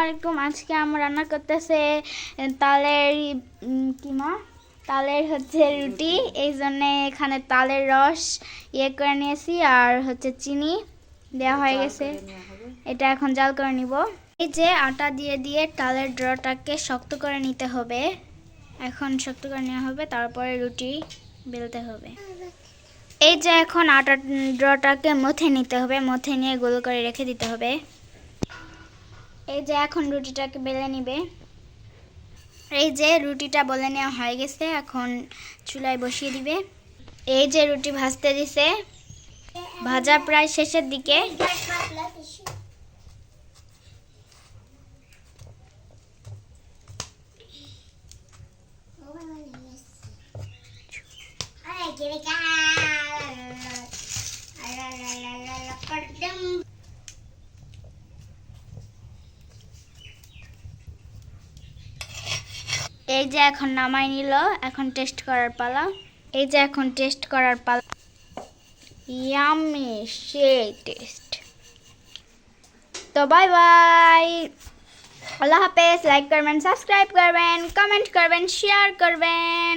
আলাইকুম। আজকে আমরা রান্না করতেছে তালের তালের হচ্ছে রুটি। এই জন্য এখানে তালের রস করে নিয়েছি আর হচ্ছে চিনি দেওয়া হয়ে গেছে। এটা এখন জাল করে নিব। এই যে আটা দিয়ে দিয়ে তালের ড্রটাকে শক্ত করে নিতে হবে। এখন শক্ত করে নেওয়া হবে, তারপরে রুটি বেলতে হবে। এই যে এখন আটা ড্রটাকে মথে নিতে হবে, মথে নিয়ে গোল করে রেখে দিতে হবে। এই যে এখন রুটিটাকে বেলে নিবে। এই যে রুটিটা বলে নেওয়া হয়ে গেছে, এখন চুলায় বসিয়ে দিবে। এই যে রুটি ভাজতে দিছে, ভাজা প্রায় শেষের দিকে। এই যে এখন নামাই নিল, এখন টেস্ট করার পালা। এই যে এখন টেস্ট করার পালা। ইয়াম্মি, সেই টেস্ট। তো বাই বাই, আল্লাহ হাফেজ। লাইক করবেন, সাবস্ক্রাইব করবেন, কমেন্ট করবেন, শেয়ার করবেন।